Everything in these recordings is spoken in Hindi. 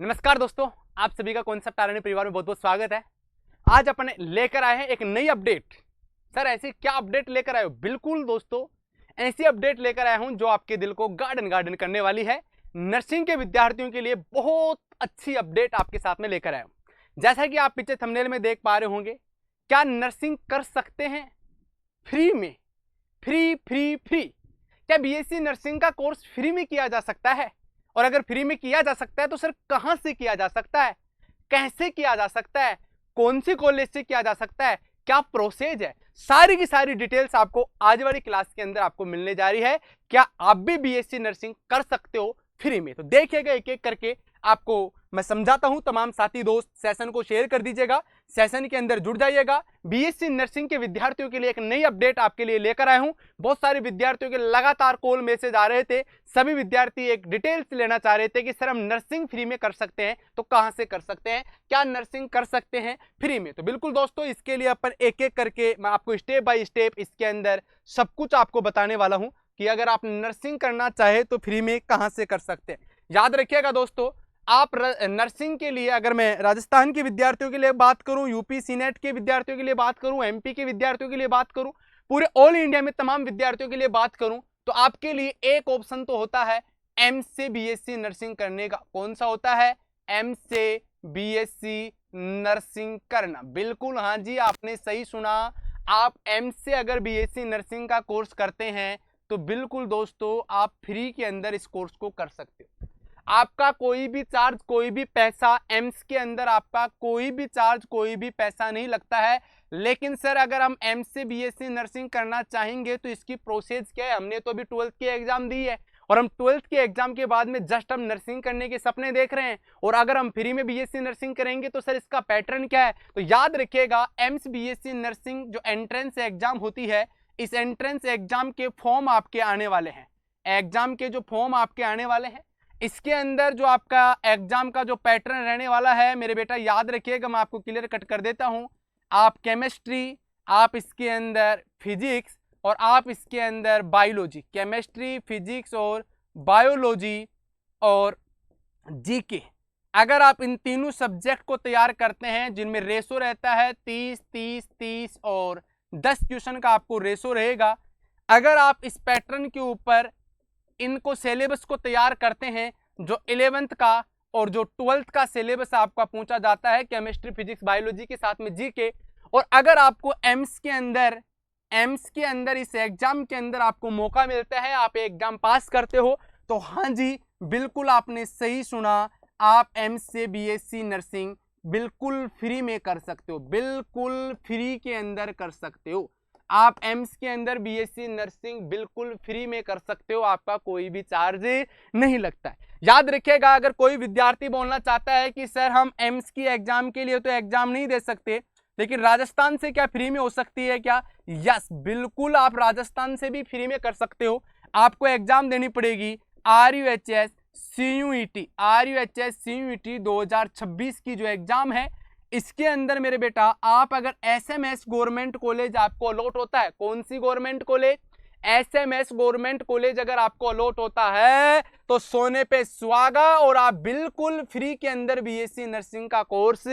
नमस्कार दोस्तों, आप सभी का कॉन्सेप्ट आरएनए परिवार में बहुत बहुत स्वागत है। आज अपन लेकर आए हैं एक नई अपडेट। सर ऐसी क्या अपडेट लेकर आए हो? बिल्कुल दोस्तों, ऐसी अपडेट लेकर आया हूं जो आपके दिल को गार्डन गार्डन करने वाली है। नर्सिंग के विद्यार्थियों के लिए बहुत अच्छी अपडेट आपके साथ में लेकर आया हूं। जैसा कि आप पीछे थंबनेल में देख पा रहे होंगे, क्या नर्सिंग कर सकते हैं फ्री में? फ्री फ्री फ्री क्या बीएससी नर्सिंग का कोर्स फ्री में किया जा सकता है? और अगर फ्री में किया जा सकता है तो सर कहां से किया जा सकता है, कैसे किया जा सकता है, कौन सी कॉलेज से किया जा सकता है, क्या प्रोसेस है, सारी की सारी डिटेल्स आपको आज वाली क्लास के अंदर आपको मिलने जा रही है। क्या आप भी बीएससी नर्सिंग कर सकते हो फ्री में? तो देखिएगा एक एक करके आपको मैं समझाता हूं। तमाम साथी दोस्त सेशन को शेयर कर दीजिएगा, सेशन के अंदर जुड़ जाइएगा। बीएससी नर्सिंग के विद्यार्थियों के लिए एक नई अपडेट आपके लिए लेकर आया हूं। बहुत सारे विद्यार्थियों के लगातार कॉल मैसेज आ रहे थे, सभी विद्यार्थी एक डिटेल्स लेना चाह रहे थे कि सर हम नर्सिंग फ्री में कर सकते हैं तो कहां से कर सकते हैं, क्या नर्सिंग कर सकते हैं फ्री में? तो बिल्कुल दोस्तों, इसके लिए अपन एक एक करके मैं आपको स्टेप बाय स्टेप इसके अंदर सब कुछ आपको बताने वाला हूं कि अगर आप नर्सिंग करना चाहे तो फ्री में कहां से कर सकते हैं। याद रखिएगा दोस्तों, आप नर्सिंग के लिए, अगर मैं राजस्थान के विद्यार्थियों के लिए बात करूं, यूपी सीनेट के विद्यार्थियों के लिए बात करूं, एमपी के विद्यार्थियों के लिए बात करूं, पूरे ऑल इंडिया में तमाम विद्यार्थियों के लिए बात करूं, तो आपके लिए एक ऑप्शन तो होता है एम से बीएससी नर्सिंग करने का। कौन सा होता है? एम से बीएससी नर्सिंग करना। बिल्कुल, हाँ जी, आपने सही सुना। आप एम से अगर बीएससी नर्सिंग का कोर्स करते हैं तो बिल्कुल दोस्तों आप फ्री के अंदर इस कोर्स को कर सकते हो। आपका कोई भी चार्ज, कोई भी पैसा, एम्स के अंदर आपका कोई भी चार्ज, कोई भी पैसा नहीं लगता है। लेकिन सर अगर हम एम्स से बीएससी नर्सिंग करना चाहेंगे तो इसकी प्रोसेस क्या है? हमने तो अभी 12th की एग्जाम दी है और हम 12th के एग्जाम के बाद में जस्ट हम नर्सिंग करने के सपने देख रहे हैं, और अगर हम फ्री में बीएससी नर्सिंग करेंगे तो सर इसका पैटर्न क्या है? तो याद रखिएगा, एम्स बीएससी नर्सिंग जो एंट्रेंस एग्जाम होती है, इस एंट्रेंस एग्जाम के फॉर्म आपके आने वाले हैं। एग्जाम के जो फॉर्म आपके आने वाले हैं, इसके अंदर जो आपका एग्जाम का जो पैटर्न रहने वाला है मेरे बेटा, याद रखिएगा, मैं आपको क्लियर कट कर देता हूं। आप केमिस्ट्री, आप इसके अंदर फिजिक्स, और आप इसके अंदर बायोलॉजी, केमिस्ट्री, फिजिक्स और बायोलॉजी और जीके, अगर आप इन तीनों सब्जेक्ट को तैयार करते हैं जिनमें रेशो रहता है 30 30 30 और 10 क्वेश्चन का आपको रेशो रहेगा, अगर आप इस पैटर्न के ऊपर इनको सिलेबस को तैयार करते हैं, जो 11th का और जो 12th का सिलेबस आपका पूछा जाता है केमिस्ट्री, फिजिक्स, बायोलॉजी के साथ में जीके, और अगर आपको एम्स के अंदर इस एग्जाम के अंदर आपको मौका मिलता है, आप एग्जाम पास करते हो, तो हाँ जी बिल्कुल आपने सही सुना, आप एम्स से बीएससी नर्सिंग बिल्कुल फ्री में कर सकते हो। बिल्कुल फ्री के अंदर कर सकते हो। आप एम्स के अंदर बीएससी नर्सिंग बिल्कुल फ्री में कर सकते हो, आपका कोई भी चार्ज नहीं लगता है। याद रखिएगा, अगर कोई विद्यार्थी बोलना चाहता है कि सर हम एम्स की एग्जाम के लिए तो एग्जाम नहीं दे सकते, लेकिन राजस्थान से क्या फ्री में हो सकती है क्या? यस, बिल्कुल आप राजस्थान से भी फ्री में कर सकते हो। आपको एग्जाम देनी पड़ेगी RUHS CUET 2026 की जो एग्जाम है, इसके अंदर मेरे बेटा आप अगर SMS गवर्नमेंट कॉलेज आपको अलॉट होता है, कौन सी government college? SMS government college अगर आपको अलॉट होता है तो सोने पे सुहागा, और आप बिल्कुल फ्री के अंदर बीएससी नर्सिंग का कोर्स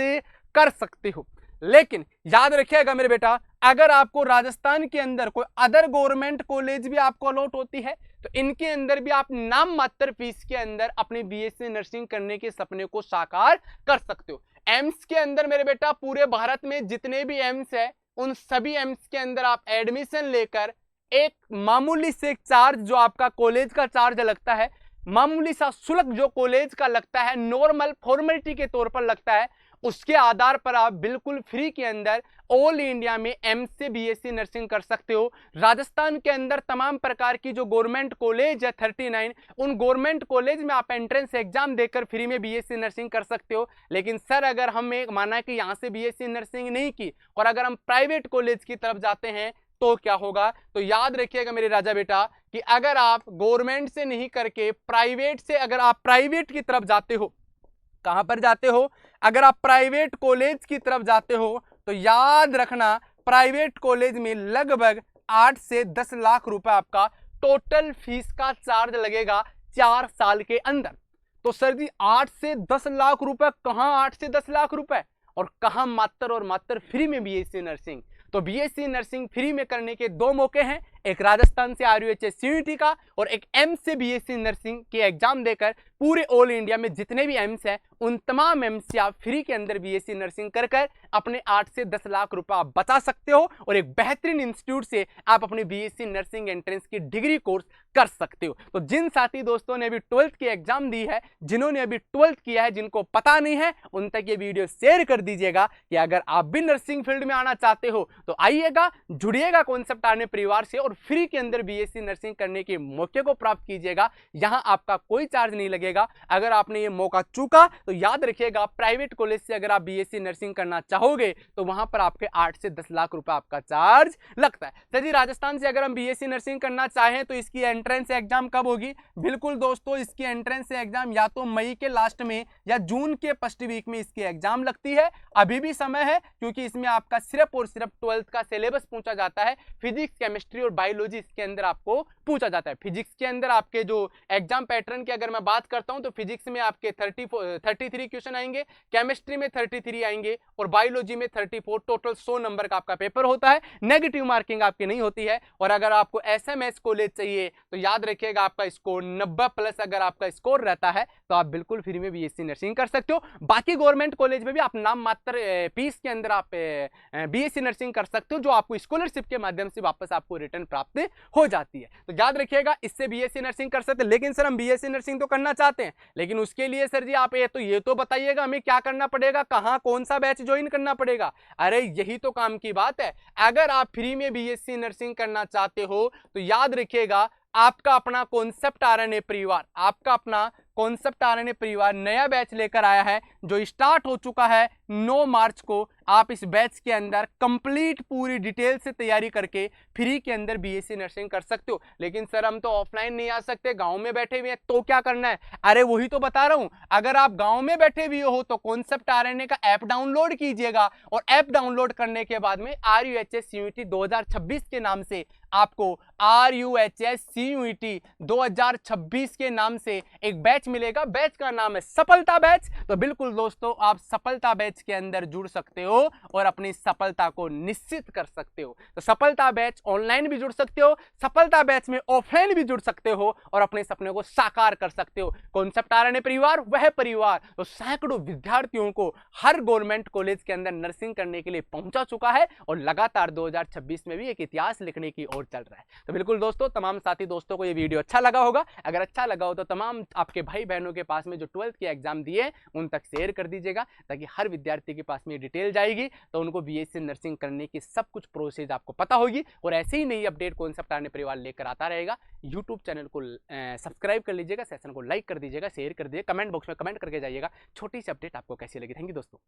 कर सकते हो। लेकिन याद रखिएगा मेरे बेटा, अगर आपको राजस्थान के अंदर कोई अदर गवर्नमेंट कॉलेज भी आपको अलॉट होती है तो इनके अंदर भी आप नाम मात्र फीस के अंदर अपनी बीएससी नर्सिंग करने के सपने को साकार कर सकते हो। एम्स के अंदर मेरे बेटा पूरे भारत में जितने भी एम्स है, उन सभी एम्स के अंदर आप एडमिशन लेकर एक मामूली से चार्ज, जो आपका कॉलेज का चार्ज लगता है, मामूली सा शुल्क जो कॉलेज का लगता है, नॉर्मल फॉर्मेलिटी के तौर पर लगता है, उसके आधार पर आप बिल्कुल फ्री के अंदर ऑल इंडिया में एम्स से बीएससी नर्सिंग कर सकते हो। राजस्थान के अंदर तमाम प्रकार की जो गवर्नमेंट कॉलेज है 39, उन गवर्नमेंट कॉलेज में आप एंट्रेंस एग्जाम देकर फ्री में बीएससी नर्सिंग कर सकते हो। लेकिन सर अगर हम एक माना कि यहां से बीएससी नर्सिंग नहीं की और अगर हम प्राइवेट कॉलेज की तरफ जाते हैं तो क्या होगा? तो याद रखिएगा मेरे राजा बेटा कि अगर आप गवर्नमेंट से नहीं करके प्राइवेट से, अगर आप प्राइवेट की तरफ जाते हो, कहां पर जाते हो? अगर आप प्राइवेट कॉलेज की तरफ जाते हो तो याद रखना, प्राइवेट कॉलेज में लगभग 8 से 10 लाख रुपए आपका टोटल फीस का चार्ज लगेगा 4 साल के अंदर। तो सर जी 8 से 10 लाख रुपए, कहां 8 से 10 लाख रुपए और कहां मात्र और मात्र फ्री में बीएससी नर्सिंग। तो बीएससी नर्सिंग फ्री में करने के दो मौके हैं, एक राजस्थान से आरयूएचएस सीयूईटी का और एक एम्स से बीएससी नर्सिंग के एग्जाम देकर पूरे ऑल इंडिया में जितने भी एम्स हैं उन तमाम एम्स से आप फ्री के अंदर बीएससी नर्सिंग कर कर अपने 8 से 10 लाख रुपए आप बचा सकते हो और एक बेहतरीन इंस्टीट्यूट से आप अपनी बीएससी नर्सिंग एंट्रेंस की डिग्री कोर्स कर सकते हो। तो जिन साथी दोस्तों ने अभी 12th की एग्जाम दी है, जिन्होंने अभी 12th किया है, जिनको पता नहीं है, उन तक ये वीडियो शेयर कर दीजिएगा कि अगर आप भी नर्सिंग फील्ड में आना चाहते हो तो आइएगा, जुड़िएगा कॉन्सेप्ट आर्यन परिवार से और फ्री के अंदर बीएससी नर्सिंग करने के मौके को प्राप्त कीजिएगा। यहां आपका कोई चार्ज नहीं लगेगा। अगर आपने ये मौका चूका तो याद रखिएगा, प्राइवेट कॉलेज से अगर आप बीएससी नर्सिंग करना चाहोगे तो वहां पर आपके 8 से 10 लाख रुपए आपका चार्ज लगता है। सर जी राजस्थान से अगर हम बीएससी नर्सिंग करना चाहें तो इसकी एंट्रेंस एग्जाम कब होगी? बिल्कुल दोस्तों, इसकी एंट्रेंस एग्जाम या तो मई के लास्ट में या जून के फर्स्ट वीक में इसकी एग्जाम लगती है। अभी भी समय है क्योंकि इसमें आपका सिर्फ और सिर्फ 12th का सिलेबस पूछा जाता है। फिजिक्स, केमिस्ट्री और बायोलॉजी इसके अंदर आपको पूछा जाता है। फिजिक्स के अंदर आपके जो एग्जाम पैटर्न की अगर मैं बात करता हूं तो फिजिक्स में आपके 33 क्वेश्चन आएंगे, केमिस्ट्री में 33 आएंगे और बायोलॉजी में 34। टोटल 100 नंबर का आपका पेपर होता है। नेगेटिव मार्किंग आपकी नहीं होती है। और अगर आपको एसएमएस कॉलेज चाहिए तो याद रखिएगा आपका स्कोर 90+ अगर आपका स्कोर रहता है तो आप बिल्कुल फ्री में बीएससी नर्सिंग कर सकते हो। बाकी गवर्नमेंट कॉलेज में भी आप नाम मात्र फीस के अंदर आप बीएससी नर्सिंग कर सकते हो, जो आपको स्कॉलरशिप के माध्यम से वापस आपको रिटर्न प्राप्त हो जाती है। तो याद रखिएगा, इससे बीएससी नर्सिंग कर सकते हैं। लेकिन सर हम बीएससी नर्सिंग तो करना चाहते हैं, लेकिन उसके लिए सर जी आप ये तो बताइएगा हमें क्या करना पड़ेगा, कहां कौन सा बैच ज्वाइन करना पड़ेगा। अरे यही तो काम की बात है। अगर आप फ्री में बीएससी नर्सिंग करना चाहते हो तो याद रखिएगा, आपका अपना कॉन्सेप्ट आरएनए परिवार, आपका अपना कॉन्सेप्ट आरएनए परिवार नया बैच लेकर आया है जो स्टार्ट हो चुका है 9 मार्च को। आप इस बैच के अंदर कंप्लीट पूरी डिटेल से तैयारी करके फ्री के अंदर बीएससी नर्सिंग कर सकते हो। लेकिन सर हम तो ऑफलाइन नहीं आ सकते, गांव में बैठे हुए हैं, तो क्या करना है? अरे वही तो बता रहा हूं, अगर आप गांव में बैठे हुए हो तो कॉन्सेप्ट आरएनए का ऐप डाउनलोड कीजिएगा और ऐप डाउनलोड करने के बाद में आरयूएचएस सीयूईटी 2026 के नाम से आपको आरयूएचएस सीयूईटी 2026 के नाम से एक बैच मिलेगा। बैच का नाम है सफलता बैच। तो बिल्कुल दोस्तों, आप सफलता बैच के अंदर जुड़ सकते हो और अपनी सफलता को निश्चित कर सकते हो। तो सफलता बैच ऑनलाइन भी जुड़ सकते हो, सफलता बैच में ऑफलाइन भी जुड़ सकते हो और अपने सपने को साकार कर सकते हो। कॉन्सेप्ट आरएनए परिवार वह परिवार तो सैकड़ों विद्यार्थियों को हर गवर्नमेंट कॉलेज के अंदर नर्सिंग करने के लिए पहुंचा चुका है और लगातार 2026 में भी एक इतिहास लिखने की ओर चल रहा है। तो बिल्कुल दोस्तों, तमाम साथी दोस्तों को ये वीडियो अच्छा लगा होगा। अगर अच्छा लगा हो तो तमाम आपके भाई बहनों के पास में जो 12th की एग्जाम दिए उन तक शेयर कर दीजिएगा, ताकि हर विद्यार्थी के पास में डिटेल जाएगी तो उनको बीएससी नर्सिंग करने की सब कुछ प्रोसेस आपको पता होगी। और ऐसे ही नई अपडेट कॉन्सेप्ट आरएनए परिवार लेकर आता रहेगा। यूट्यूब चैनल को सब्सक्राइब कर लीजिएगा, सेशन को लाइक कर दीजिएगा, शेयर कर दीजिएगा, कमेंट बॉक्स में कमेंट करके जाइएगा छोटी सी अपडेट आपको कैसी लगी। थैंक यू दोस्तों।